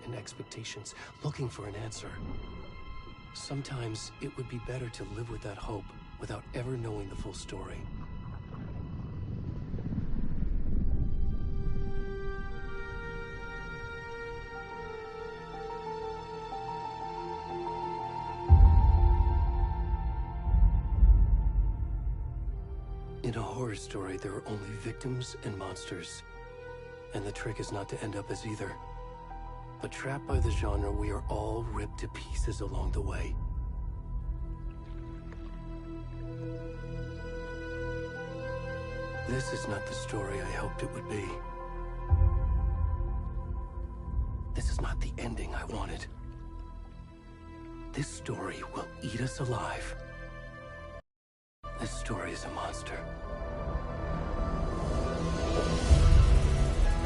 and expectations, looking for an answer. Sometimes it would be better to live with that hope without ever knowing the full story. In a horror story, there are only victims and monsters. And the trick is not to end up as either. But trapped by the genre, we are all ripped to pieces along the way. This is not the story I hoped it would be. This is not the ending I wanted. This story will eat us alive. This story is a monster.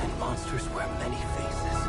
And monsters wear many faces.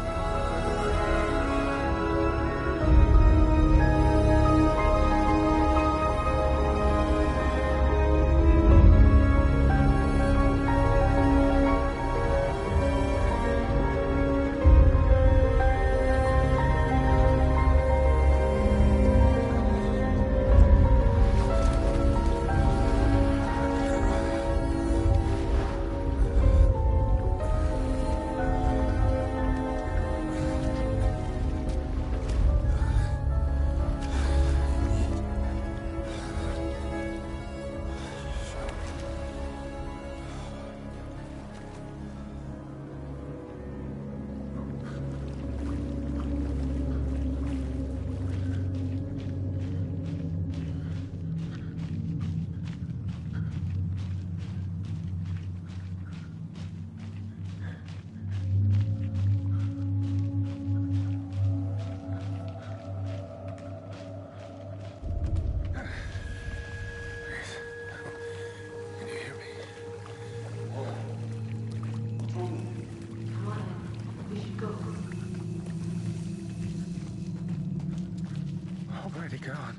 Already gone.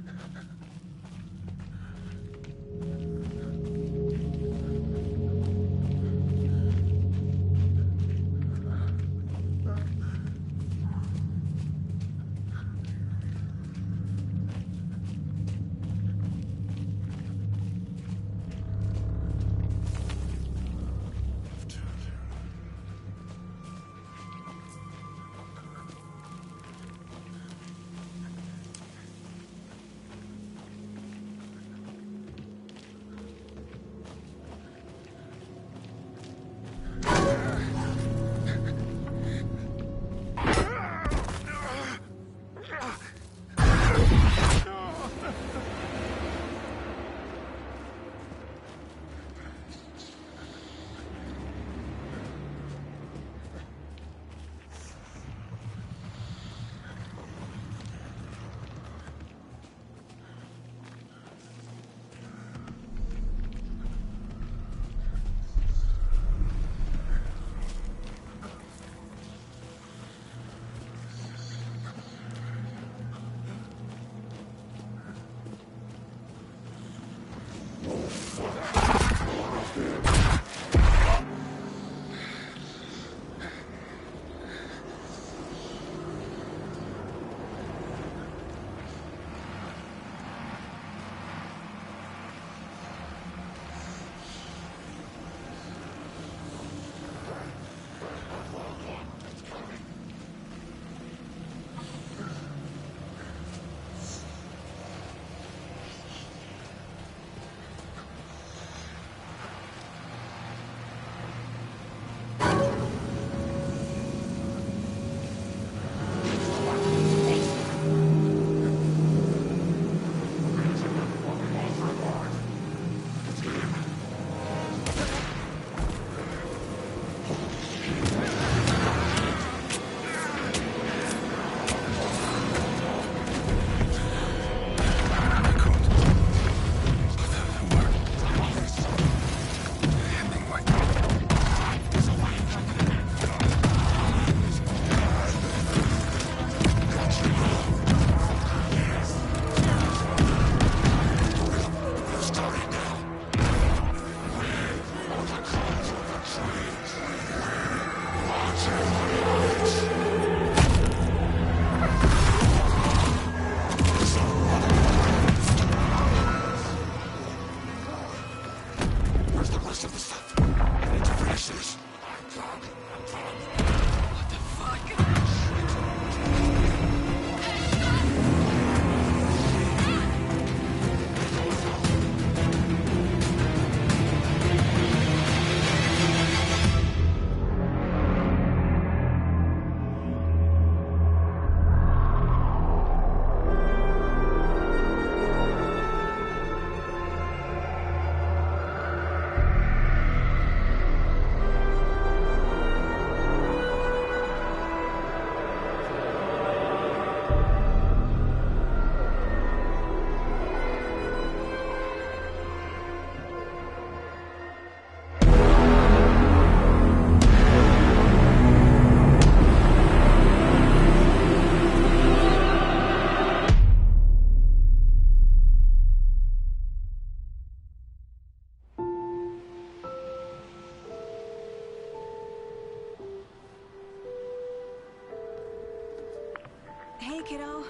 kiddo.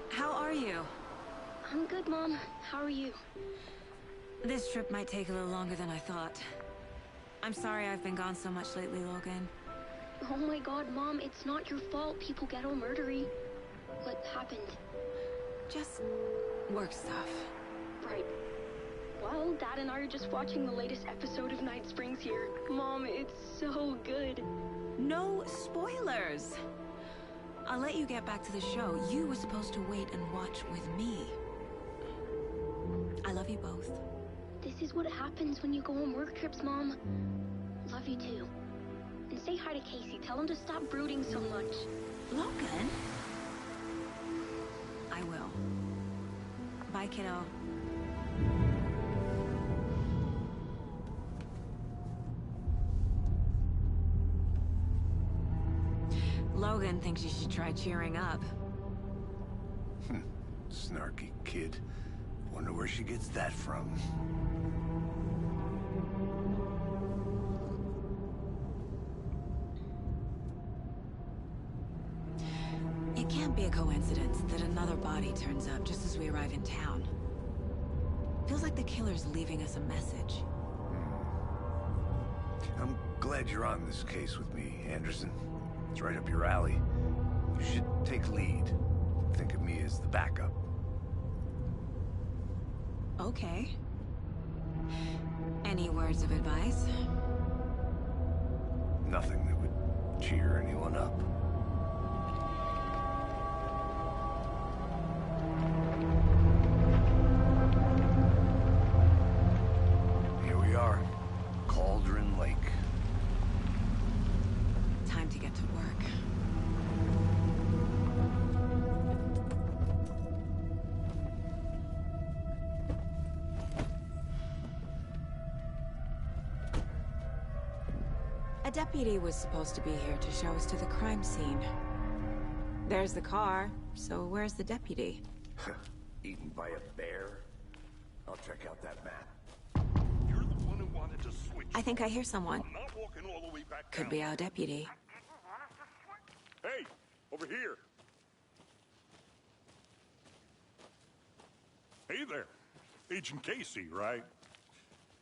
How are you? I'm good, Mom. How are you? This trip might take a little longer than I thought. I'm sorry I've been gone so much lately, Logan. Oh my god, Mom, it's not your fault people get all murdery. What happened? Just work stuff. Right. Well, Dad and I are just watching the latest episode of Night Springs here. Mom, it's so good. No spoilers! I'll let you get back to the show. You were supposed to wait and watch with me. I love you both. This is what happens when you go on work trips, Mom. Love you too. And say hi to Casey. Tell him to stop brooding so much. Logan? I will. Bye, kiddo. Logan thinks you should try cheering up. Snarky kid. Wonder where she gets that from. It can't be a coincidence that another body turns up just as we arrive in town. Feels like the killer's leaving us a message. I'm glad you're on this case with me, Anderson. It's right up your alley. You should take lead. Think of me as the backup. Okay. Any words of advice? Nothing that would cheer anyone up. Here we are. Cauldron Lake. Time to get to work. A deputy was supposed to be here to show us to the crime scene. There's the car, so where's the deputy? Eaten by a bear? I'll check out that map. You're the one who wanted to switch. I think I hear someone. I'm not walking all the way back Could down. be our deputy. Hey, over here. Hey there. Agent Casey, right?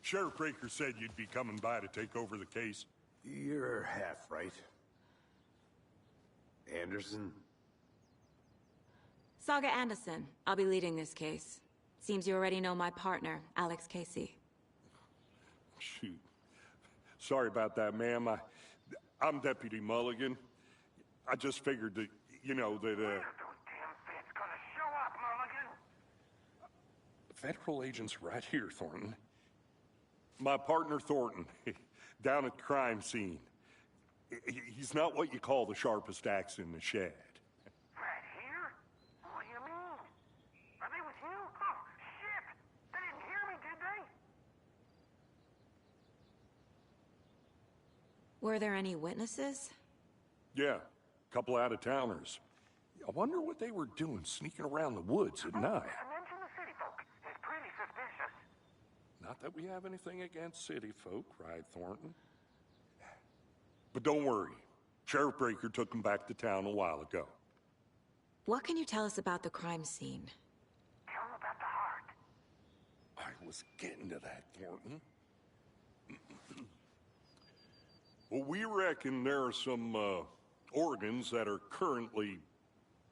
Sheriff Breaker said you'd be coming by to take over the case. You're half right. Anderson? Saga Anderson. I'll be leading this case. Seems you already know my partner, Alex Casey. Shoot. Sorry about that, ma'am. I'm Deputy Mulligan. I just figured that, you know, that, Federal agent's right here, Thornton. My partner, Thornton, down at the crime scene. He's not what you call the sharpest axe in the shed. Right here? What do you mean? Are they with you? Oh, shit! They didn't hear me, did they? Were there any witnesses? Yeah, a couple out-of-towners. I wonder what they were doing sneaking around the woods at night. Mention the city folk. It's pretty suspicious. Not that we have anything against city folk, right, Thornton? But don't worry. Sheriff Breaker took them back to town a while ago. What can you tell us about the crime scene? Tell them about the heart. I was getting to that, Thornton. Well, we reckon there are some organs that are currently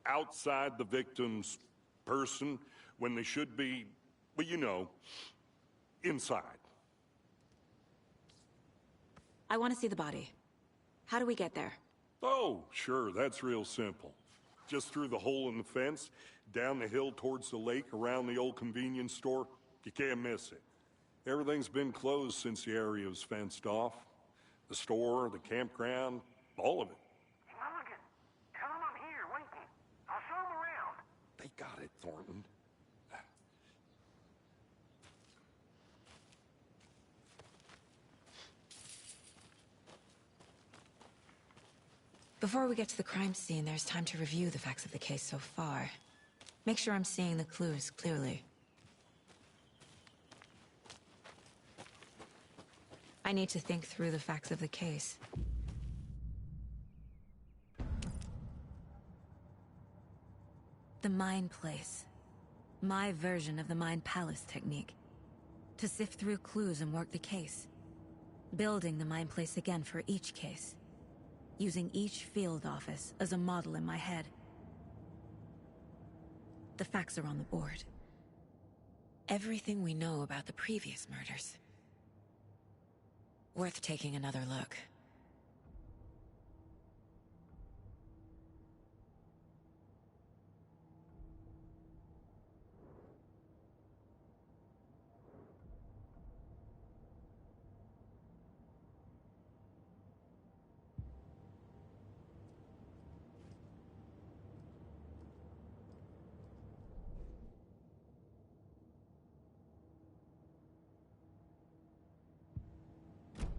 outside the victim's person when they should be, well, you know, inside. I want to see the body. How do we get there? Oh, sure, that's real simple. Just through the hole in the fence, down the hill towards the lake, around the old convenience store. You can't miss it. Everything's been closed since the area was fenced off. The store, the campground, all of it. Mulligan, tell them I'm here, waiting. I'll show them around. They got it, Thornton. Before we get to the crime scene, there's time to review the facts of the case so far. Make sure I'm seeing the clues clearly. I need to think through the facts of the case. The Mind Place. My version of the Mind Palace technique. To sift through clues and work the case. Building the Mind Place again for each case. Using each field office as a model in my head. The facts are on the board. Everything we know about the previous murders. Worth taking another look.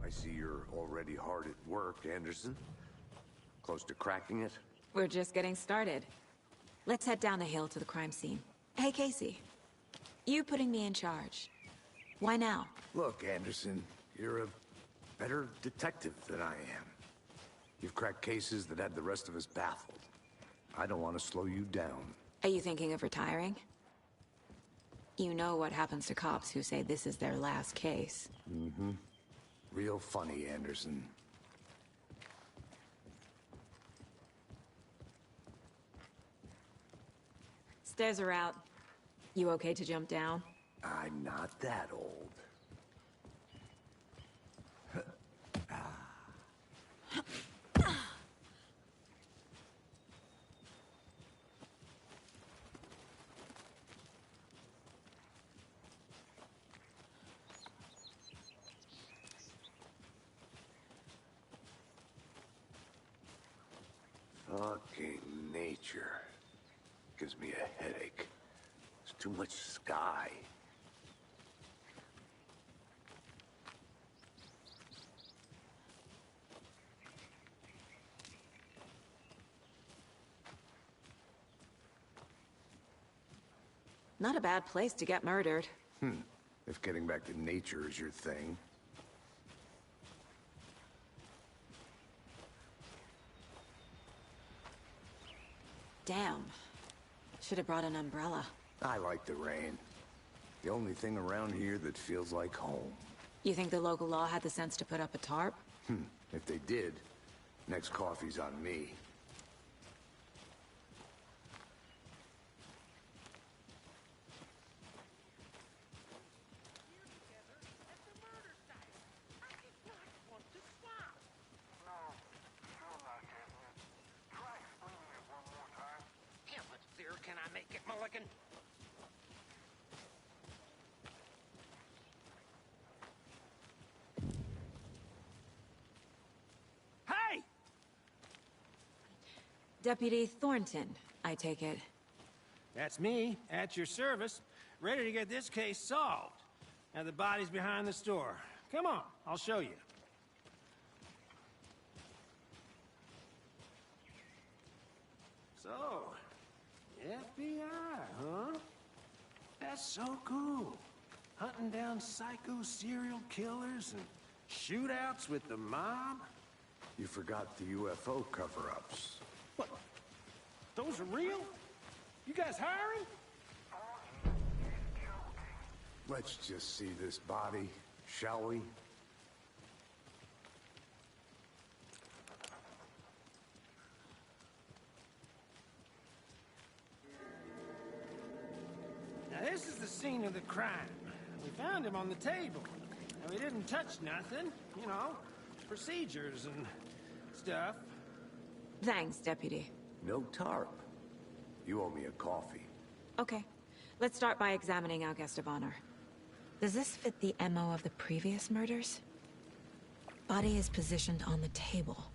I see you're already hard at work, Anderson. Close to cracking it? We're just getting started. Let's head down the hill to the crime scene. Hey, Casey. You putting me in charge. Why now? Look, Anderson, you're a better detective than I am. You've cracked cases that had the rest of us baffled. I don't want to slow you down. Are you thinking of retiring? You know what happens to cops who say this is their last case. Mm-hmm. Real funny, Anderson. Stairs are out. You okay to jump down? I'm not that old. Fucking nature. Gives me a headache. There's too much sky. Not a bad place to get murdered. If getting back to nature is your thing. Damn. Should have brought an umbrella. I like the rain. The only thing around here that feels like home. You think the local law had the sense to put up a tarp? If they did, next coffee's on me. Can I make it, Mulligan? Hey! Deputy Thornton, I take it. That's me, at your service, ready to get this case solved. Now the body's behind the store. Come on, I'll show you. So, FBI, huh? That's so cool. Hunting down psycho serial killers and shootouts with the mob. You forgot the UFO cover-ups. What? Those are real? You guys hiring? Let's just see this body, shall we? Now this is the scene of the crime. We found him on the table. And we didn't touch nothing, you know, procedures and stuff. Thanks, Deputy. No tarp. You owe me a coffee. Okay. Let's start by examining our guest of honor. Does this fit the MO of the previous murders? Body is positioned on the table.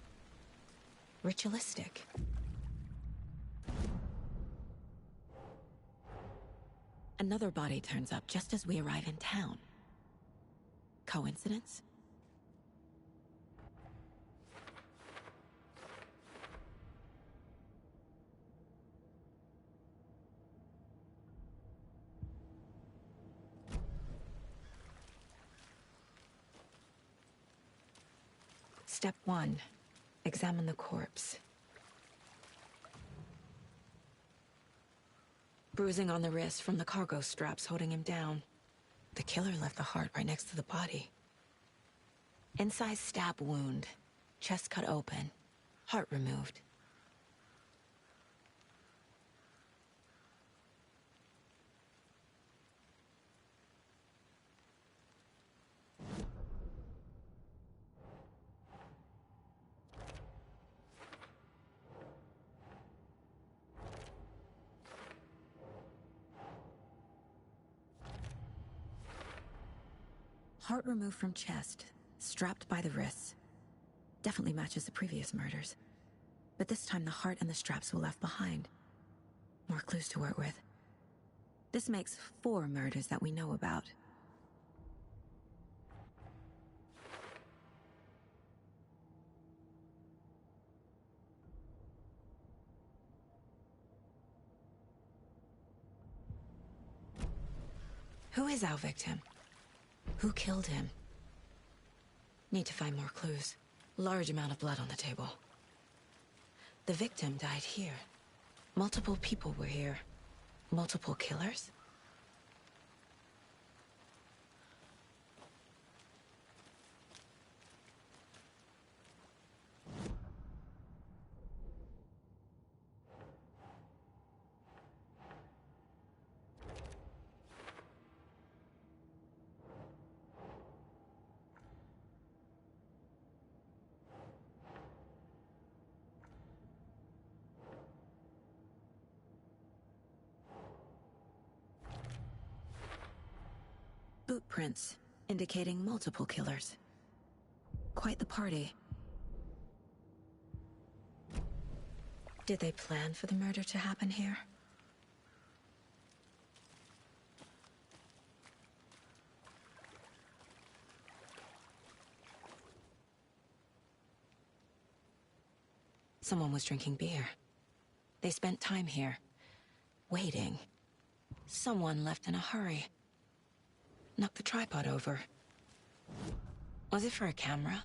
Ritualistic. Another body turns up just as we arrive in town. Coincidence? Step 1. Examine the corpse. Bruising on the wrist from the cargo straps holding him down. The killer left the heart right next to the body. Incised stab wound. Chest cut open. Heart removed. Heart removed from chest, strapped by the wrists. Definitely matches the previous murders. But this time the heart and the straps were left behind. More clues to work with. This makes 4 murders that we know about. Who is our victim? Who killed him? Need to find more clues. Large amount of blood on the table. The victim died here. Multiple people were here. Multiple killers? Boot prints, indicating multiple killers. Quite the party. Did they plan for the murder to happen here? Someone was drinking beer. They spent time here, waiting. Someone left in a hurry. Knocked the tripod over. Was it for a camera?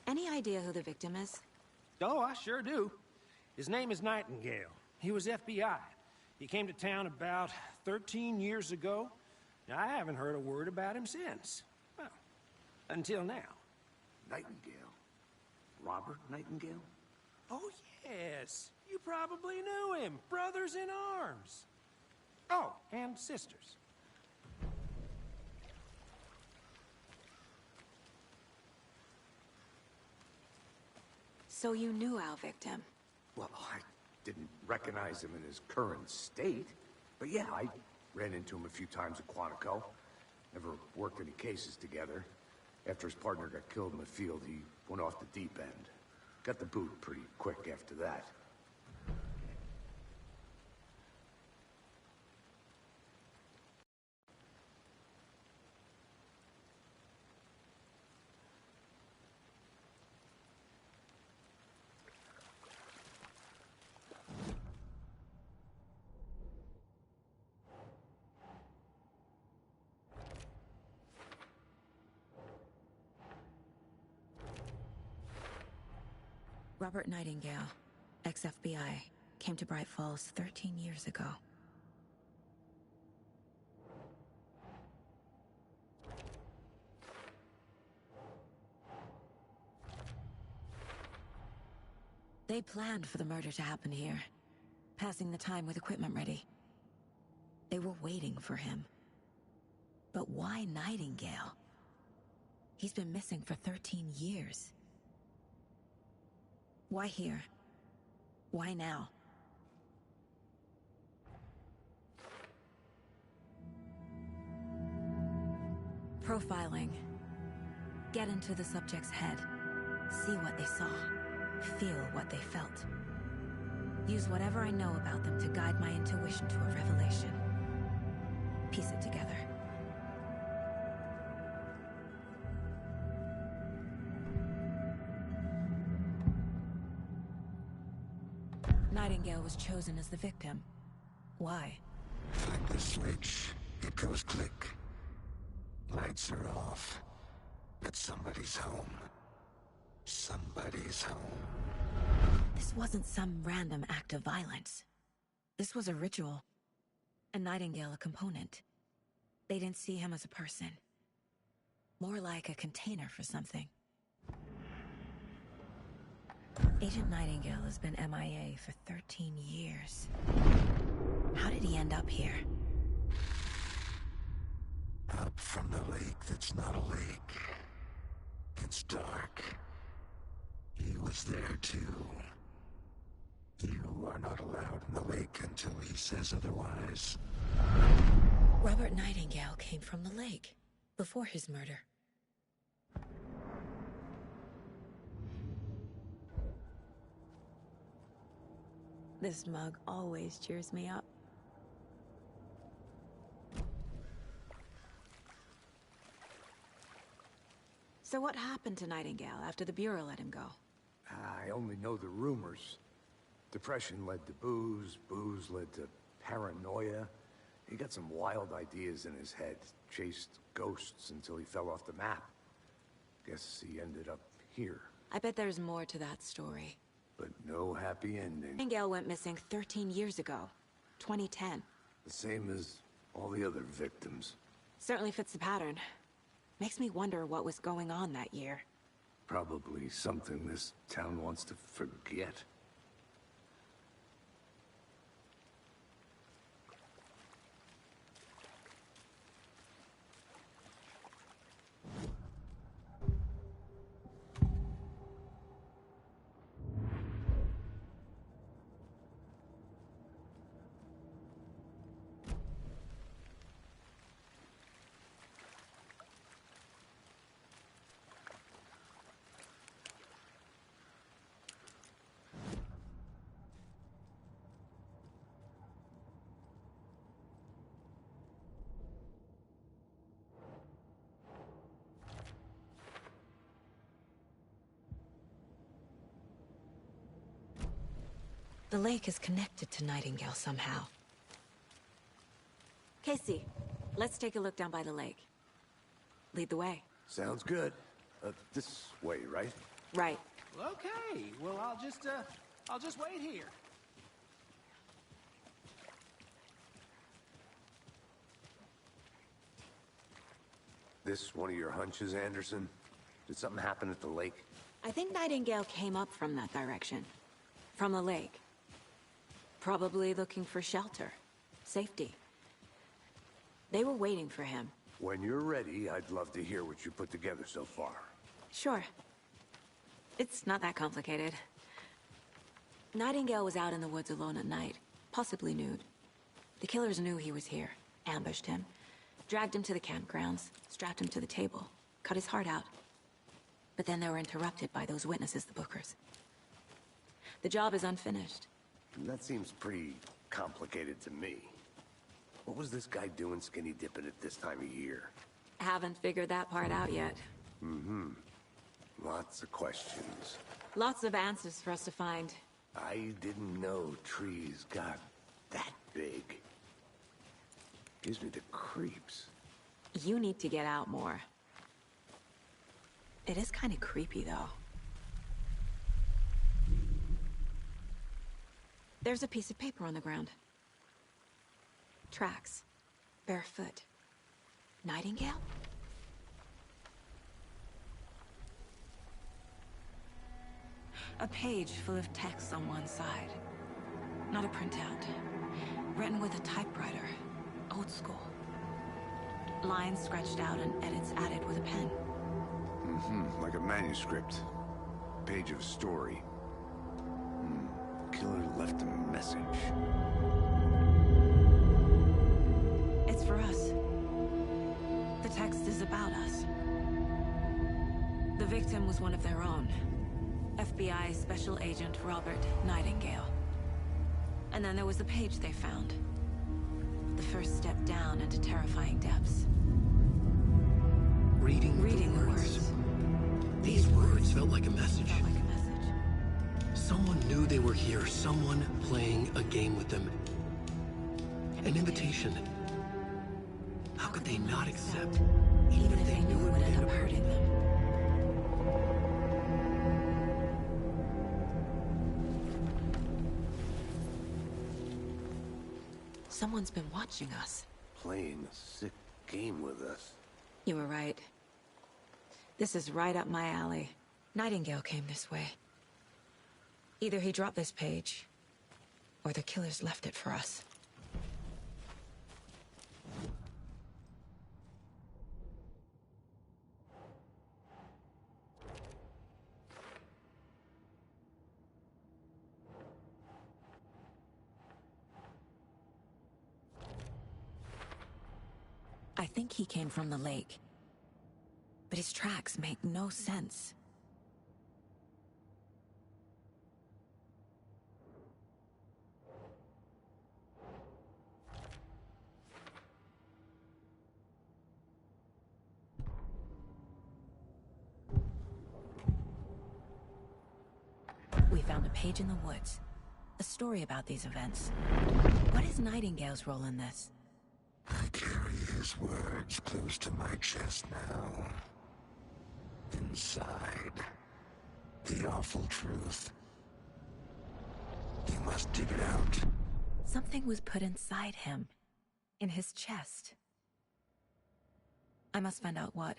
Any idea who the victim is? Oh, I sure do. His name is Nightingale. He was FBI. He came to town about 13 years ago. Now, I haven't heard a word about him since. Well, until now. Nightingale? Robert Nightingale? Oh, yes. You probably knew him. Brothers in arms. Oh, and sisters. So you knew our victim? Well, I didn't recognize him in his current state. But yeah, I ran into him a few times at Quantico. Never worked any cases together. After his partner got killed in the field, he went off the deep end. Got the boot pretty quick after that. Robert Nightingale, ex-FBI, came to Bright Falls 13 years ago. They planned for the murder to happen here, passing the time with equipment ready. They were waiting for him. But why Nightingale? He's been missing for 13 years. Why here? Why now? Profiling. Get into the subject's head. See what they saw. Feel what they felt. Use whatever I know about them to guide my intuition to a revelation. Piece it together. Nightingale was chosen as the victim. Why? Flick the switch, it goes click. Lights are off. But somebody's home. Somebody's home. This wasn't some random act of violence. This was a ritual. And Nightingale a component. They didn't see him as a person. More like a container for something. Agent Nightingale has been MIA for 13 years. How did he end up here? Up from the lake that's not a lake. It's dark. He was there too. You are not allowed in the lake until he says otherwise. Robert Nightingale came from the lake, before his murder. This mug always cheers me up. So what happened to Nightingale after the Bureau let him go? I only know the rumors. Depression led to booze, booze led to paranoia. He got some wild ideas in his head, chased ghosts until he fell off the map. Guess he ended up here. I bet there's more to that story. But no happy ending. Nightingale went missing 13 years ago, 2010. The same as all the other victims. Certainly fits the pattern. Makes me wonder what was going on that year. Probably something this town wants to forget. The lake is connected to Nightingale somehow. Casey, let's take a look down by the lake. Lead the way. Sounds good. This way, right? Right. Okay, well, I'll just wait here. This one of your hunches, Anderson? Did something happen at the lake? I think Nightingale came up from that direction. From the lake. Probably looking for shelter. Safety. They were waiting for him. When you're ready, I'd love to hear what you put together so far. Sure. It's not that complicated. Nightingale was out in the woods alone at night, possibly nude. The killers knew he was here, ambushed him, dragged him to the campgrounds, strapped him to the table, cut his heart out. But then they were interrupted by those witnesses, the Bookers. The job is unfinished. That seems pretty complicated to me. What was this guy doing skinny dipping at this time of year? Haven't figured that part out yet. Lots of questions. Lots of answers for us to find. I didn't know trees got that big. Gives me the creeps. You need to get out more. It is kind of creepy, though. There's a piece of paper on the ground. Tracks. Barefoot. Nightingale? A page full of text on one side. Not a printout. Written with a typewriter. Old school. Lines scratched out and edits added with a pen. Like a manuscript. Page of a story. Killer left a message. It's for us. The text is about us. The victim was one of their own. FBI Special Agent Robert Nightingale. And then there was the page they found. The first step down into terrifying depths. Reading the words. These words felt like a message. Someone knew they were were here, someone playing a game with them. An invitation. How could they not accept, even if they knew it would end up hurting them? Someone's been watching us. Playing a sick game with us. You were right. This is right up my alley. Nightingale came this way. Either he dropped this page, or the killers left it for us. I think he came from the lake. But his tracks make no sense. We found a page in the woods. A story about these events. What is Nightingale's role in this? I carry his words close to my chest now. Inside, the awful truth. You must dig it out. Something was put inside him. In his chest. I must find out what.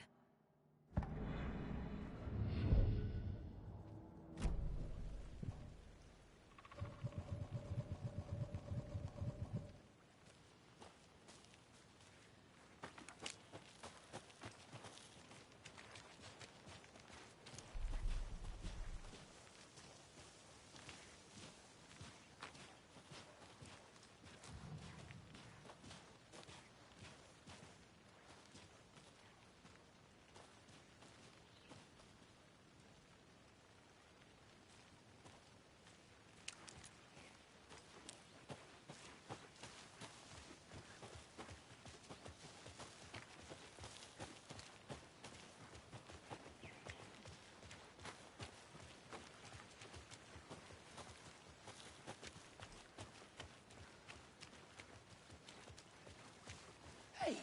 Hey,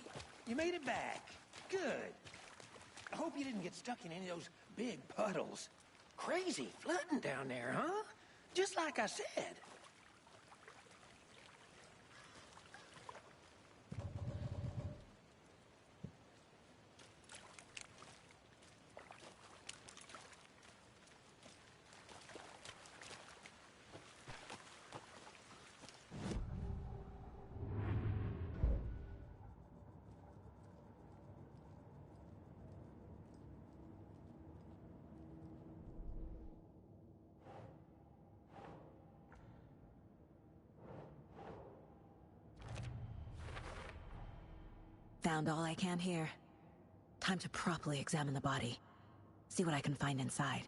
you made it back. Good. I hope you didn't get stuck in any of those big puddles. Crazy flooding down there, huh? Just like I said. Found all I can here. Time to properly examine the body. See what I can find inside.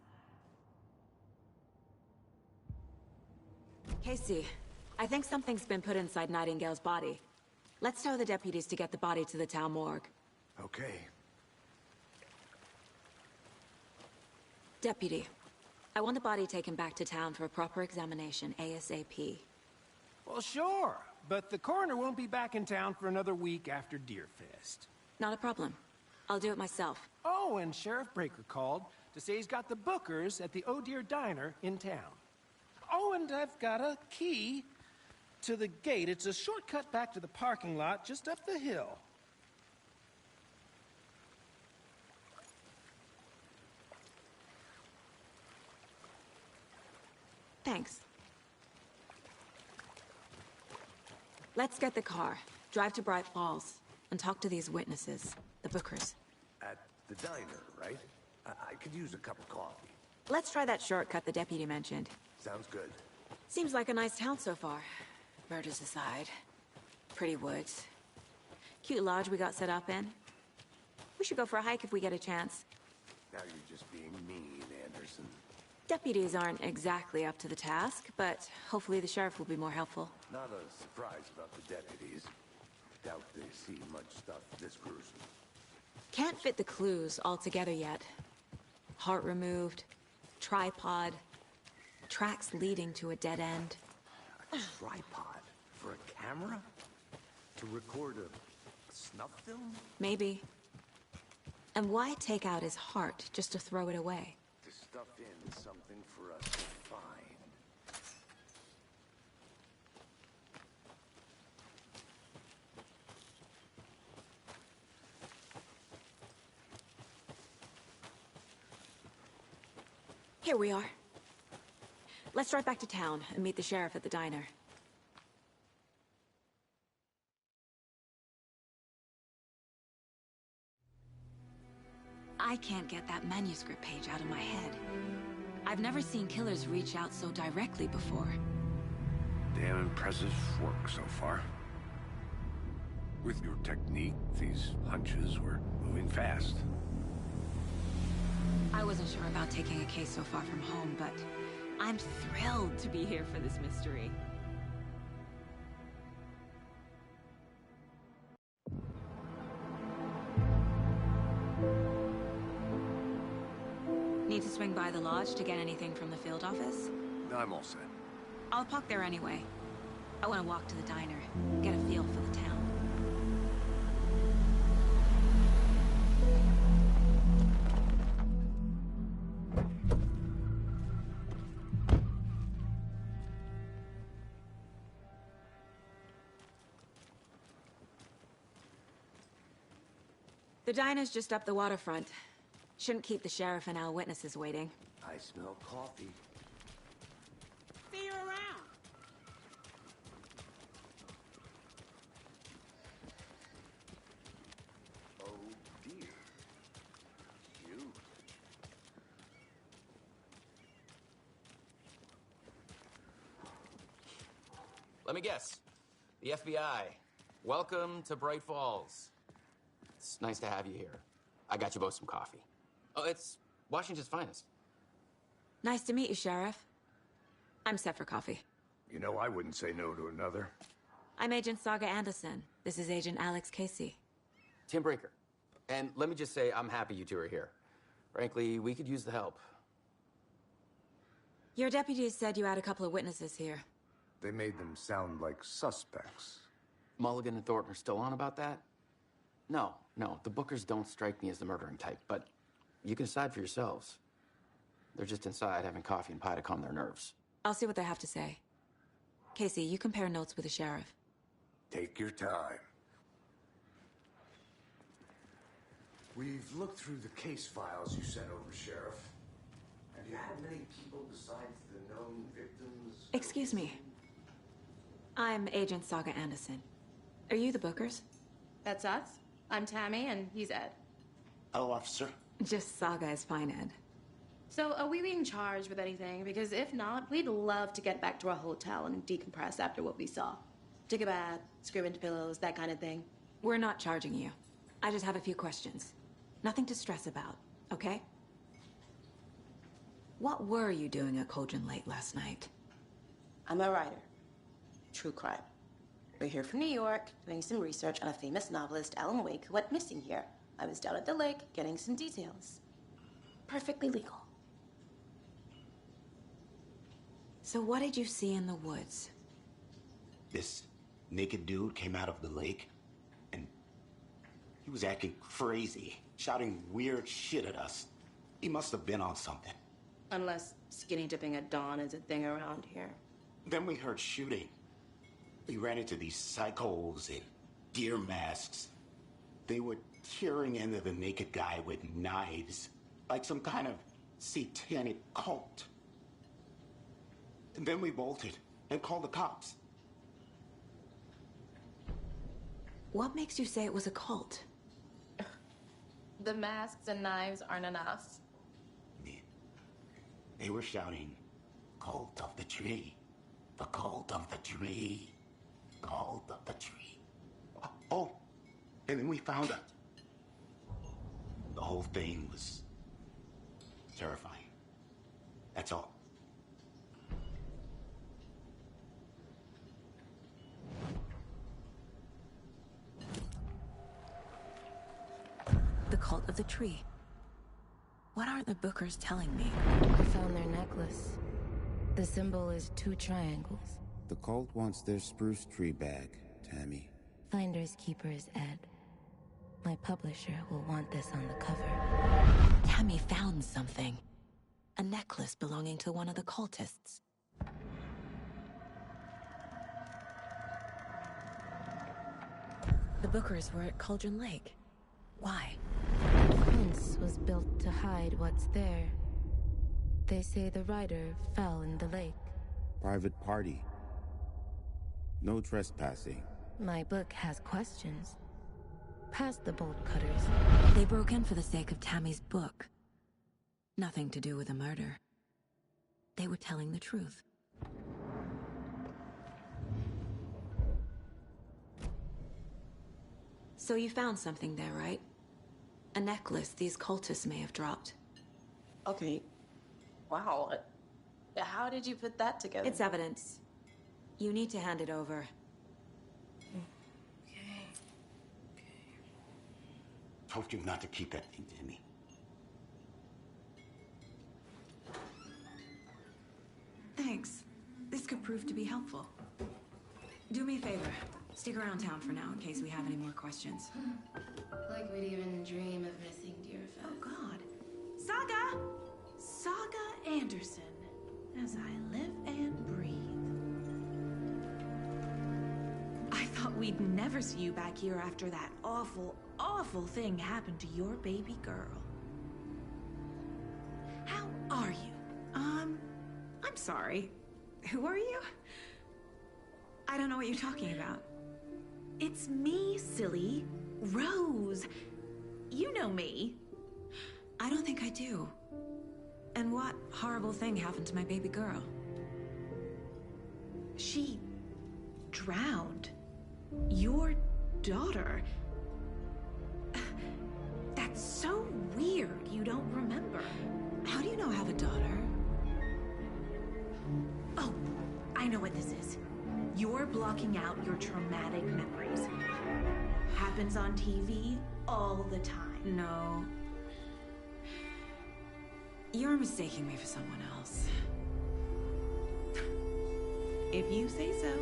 Casey, I think something's been put inside Nightingale's body. Let's tell the deputies to get the body to the town morgue. Okay. Deputy, I want the body taken back to town for a proper examination ASAP. Well, sure. But the coroner won't be back in town for another week after Deerfest. Not a problem. I'll do it myself. Oh, and Sheriff Breaker called to say he's got the bookers at the Oh Dear Diner in town. Oh, and I've got a key to the gate. It's a shortcut back to the parking lot just up the hill. Thanks. Let's get the car, drive to Bright Falls, and talk to these witnesses, the bookers. At the diner, right? I could use a cup of coffee. Let's try that shortcut the deputy mentioned. Sounds good. Seems like a nice town so far. Murders aside. Pretty woods. Cute lodge we got set up in. We should go for a hike if we get a chance. Now you're just being mean, Anderson. Deputies aren't exactly up to the task, but hopefully the sheriff will be more helpful. Not a surprise about the deputies. Doubt they see much stuff this gruesome. Can't fit the clues all together yet. Heart removed, tripod, tracks leading to a dead end. A tripod for a camera? To record a snuff film? Maybe. And why take out his heart just to throw it away? To stuff in something for us to find. Here we are. Let's drive back to town and meet the sheriff at the diner. I can't get that manuscript page out of my head. I've never seen killers reach out so directly before. Damn impressive work so far. With your technique, these hunches were moving fast. I wasn't sure about taking a case so far from home, but I'm thrilled to be here for this mystery. Need to swing by the lodge to get anything from the field office? No, I'm all set. I'll park there anyway. I want to walk to the diner, get a feel for the town. The diner's just up the waterfront. Shouldn't keep the sheriff and our witnesses waiting. I smell coffee. See you around. Oh dear. You. Let me guess. The FBI. Welcome to Bright Falls. It's nice to have you here. I got you both some coffee. Oh, it's Washington's finest. Nice to meet you, Sheriff. I'm set for coffee. You know, I wouldn't say no to another. I'm Agent Saga Anderson. This is Agent Alex Casey. Tim Brinker. And let me just say, I'm happy you two are here. Frankly, we could use the help. Your deputies said you had a couple of witnesses here. They made them sound like suspects. Mulligan and Thornton are still on about that? No, the Bookers don't strike me as the murdering type, but you can decide for yourselves. They're just inside having coffee and pie to calm their nerves. I'll see what they have to say. Casey, you compare notes with the sheriff. Take your time. We've looked through the case files you sent over, Sheriff. Have you had many people besides the known victims? Excuse me. I'm Agent Saga Anderson. Are you the Bookers? That's us. I'm Tammy, and he's Ed. Hello, officer. Just Saga is fine, Ed. So, are we being charged with anything? Because if not, we'd love to get back to our hotel and decompress after what we saw. Take a bath, scream into pillows, that kind of thing. We're not charging you. I just have a few questions. Nothing to stress about, okay? What were you doing at Cauldron Lake last night? I'm a writer. True crime. We're here from New York, doing some research on a famous novelist, Alan Wake, who went missing here. I was down at the lake, getting some details. Perfectly legal. So what did you see in the woods? This naked dude came out of the lake, and he was acting crazy, shouting weird shit at us. He must have been on something. Unless skinny dipping at dawn is a thing around here. Then we heard shooting. We ran into these psychos in deer masks. They were tearing into the naked guy with knives, like some kind of satanic cult. And then we bolted and called the cops. What makes you say it was a cult? The masks and knives aren't enough. They were shouting, "Cult of the tree, the cult of the tree, cult of the tree." Oh, and then we found out. The whole thing was terrifying. That's all. The cult of the tree. What aren't the Bookers telling me? I found their necklace. The symbol is 2 triangles. The cult wants their spruce tree back, Tammy. Finders keepers, Ed. My publisher will want this on the cover. Tammy found something. A necklace belonging to one of the cultists. The Bookers were at Cauldron Lake. Why? The fence was built to hide what's there. They say the rider fell in the lake. Private party. No trespassing. My book has questions. Past the bolt cutters. They broke in for the sake of Tammy's book. Nothing to do with the murder. They were telling the truth. So you found something there, right? A necklace these cultists may have dropped. Okay. Wow. How did you put that together? It's evidence. You need to hand it over. Okay. Told you not to keep that thing to me. Thanks. This could prove to be helpful. Do me a favor. Stick around town for now in case we have any more questions. Like we'd even dream of missing Deerfest. Oh, God. Saga! Saga Anderson. As I live and breathe. I thought we'd never see you back here after that awful, awful thing happened to your baby girl. How are you? I'm sorry. Who are you? I don't know what you're talking about. It's me, silly. Rose. You know me. I don't think I do. And what horrible thing happened to my baby girl? She drowned. Your daughter. That's so weird you don't remember. How do you know I have a daughter? Oh, I know what this is. You're blocking out your traumatic memories. Happens on TV all the time. No. You're mistaking me for someone else. If you say so.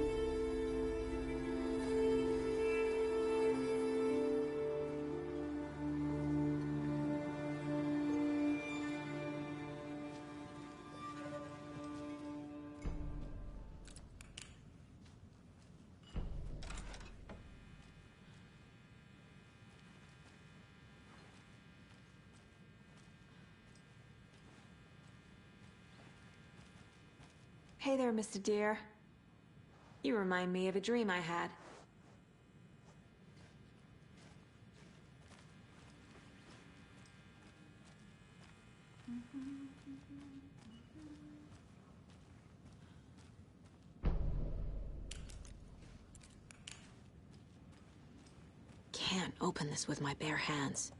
Hey there, Mr. Deer. You remind me of a dream I had. Can't open this with my bare hands.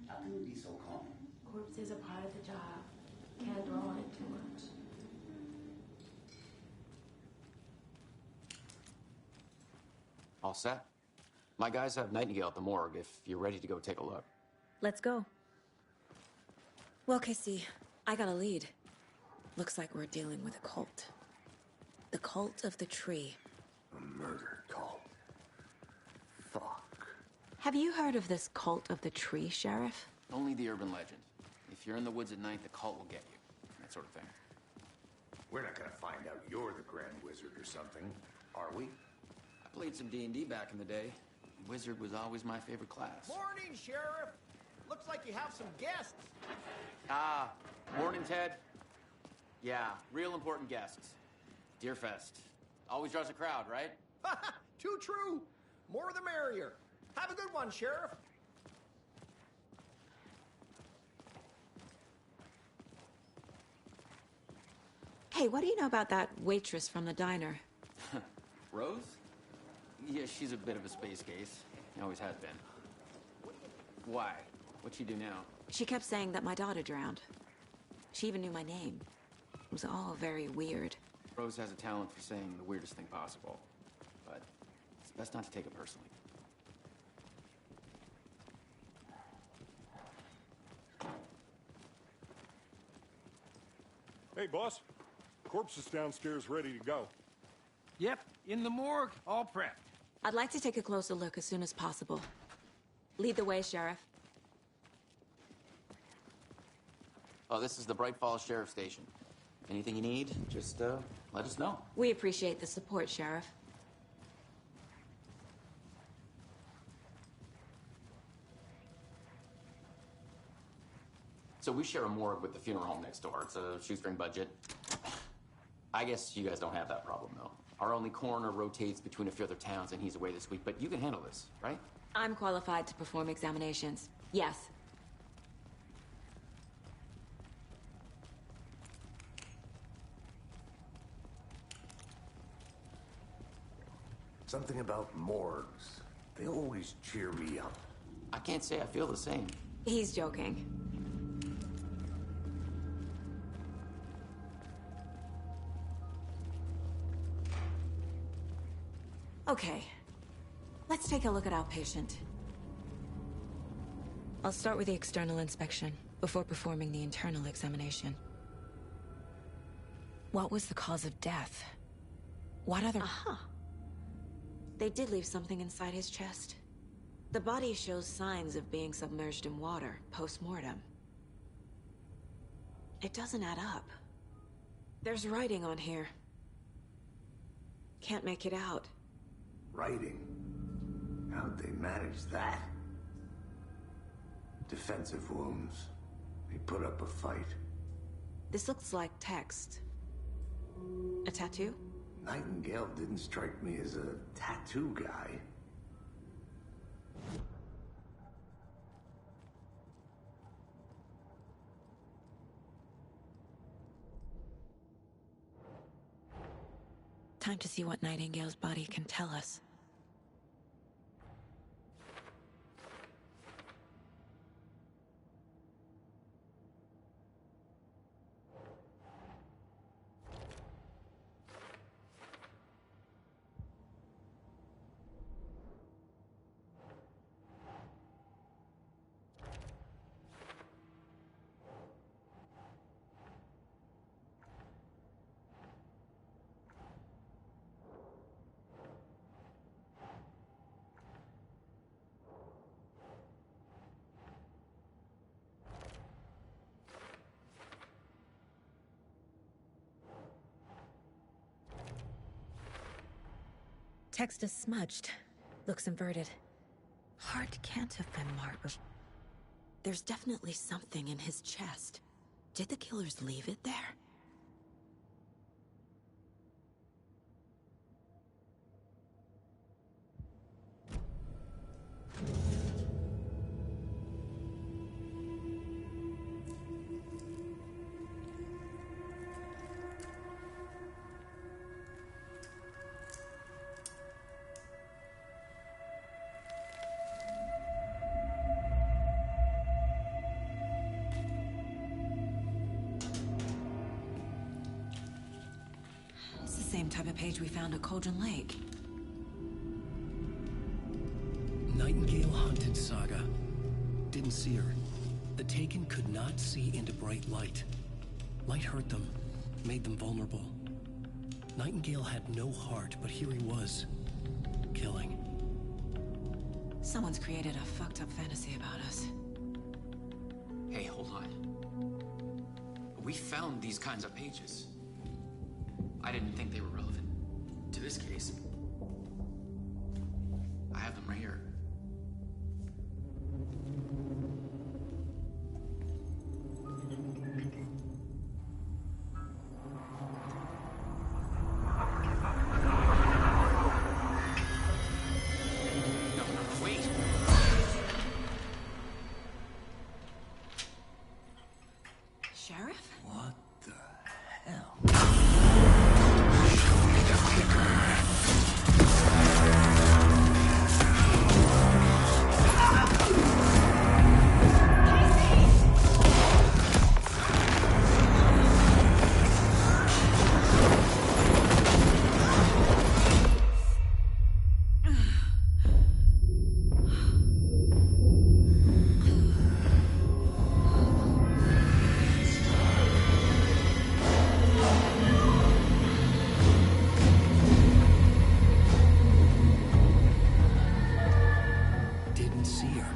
How can you be so calm? Corpses are part of the job. Can't dwell on it too much. All set? My guys have Nightingale at the morgue if you're ready to go take a look. Let's go. Well, Casey, I got a lead. Looks like we're dealing with a cult. The cult of the tree. A murder cult. Fuck. Have you heard of this cult of the tree, Sheriff? Only the urban legend. If you're in the woods at night, the cult will get you. That sort of thing. We're not gonna find out you're the Grand Wizard or something, are we? I played some D&D back in the day. Wizard was always my favorite class. Morning, Sheriff. Looks like you have some guests. Ah, morning, Ted. Yeah, real important guests. Deerfest. Always draws a crowd, right? Too true. More the merrier. Have a good one, Sheriff. Hey, what do you know about that waitress from the diner? Rose? Yeah, she's a bit of a space case. Always has been. Why? What'd she do now? She kept saying that my daughter drowned. She even knew my name. It was all very weird. Rose has a talent for saying the weirdest thing possible. But it's best not to take it personally. Hey, boss. Corpse is downstairs ready to go. Yep, in the morgue, all prepped. I'd like to take a closer look as soon as possible. Lead the way, Sheriff. Oh, this is the Bright Falls Sheriff Station. Anything you need, just let us know. We appreciate the support, Sheriff. So we share a morgue with the funeral home next door. It's a shoestring budget. I guess you guys don't have that problem, though. Our only coroner rotates between a few other towns, and he's away this week, but you can handle this, right? I'm qualified to perform examinations. Yes. Something about morgues. They always cheer me up. I can't say I feel the same. He's joking. Okay. Let's take a look at our patient. I'll start with the external inspection before performing the internal examination. What was the cause of death? What other... Aha! They did leave something inside his chest. The body shows signs of being submerged in water post-mortem. It doesn't add up. There's writing on here. Can't make it out. Writing? How'd they manage that? Defensive wounds. They put up a fight. This looks like text. A tattoo? Nightingale didn't strike me as a tattoo guy. Time to see what Nightingale's body can tell us. Text is smudged. Looks inverted. Heart can't have been marked. There's definitely something in his chest. Did the killers leave it there? Same type of page we found at Cauldron Lake. Nightingale hunted Saga. Didn't see her. The Taken could not see into bright light. Light hurt them, made them vulnerable. Nightingale had no heart, but here he was, killing. Someone's created a fucked up fantasy about us. Hey, hold on. We found these kinds of pages. I didn't think they were relevant to this case. I have them right here. No, wait! seer,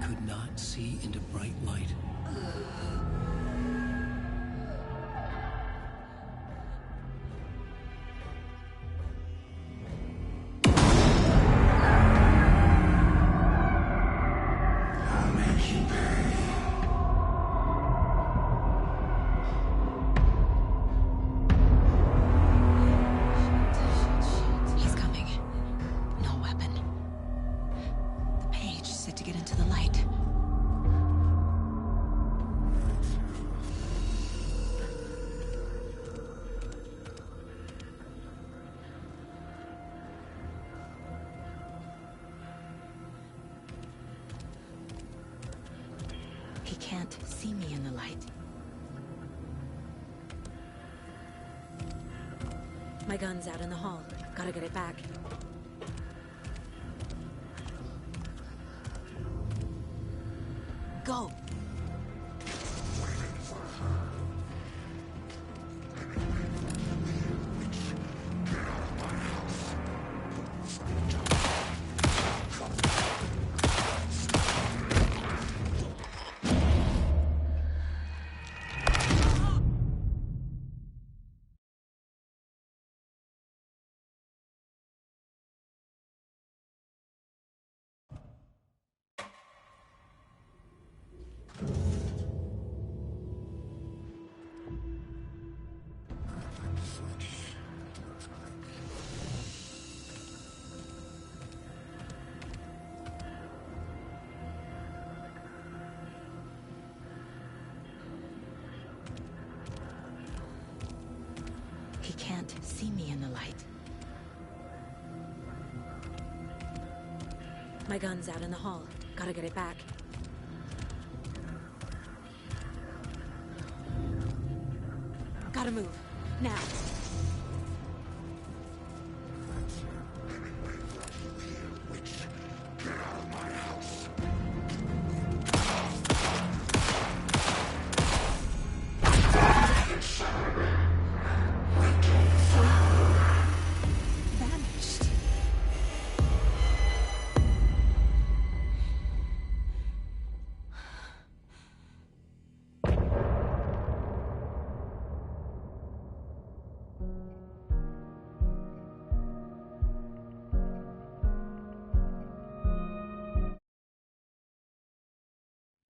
could not see into bright light. I'll make you pay. He's coming. No weapon. The page set to get into the light. He can't see me in the light. My gun's out in the hall. Gotta get it back. Go! He can't see me in the light. My gun's out in the hall. Gotta get it back. Gotta move. Now.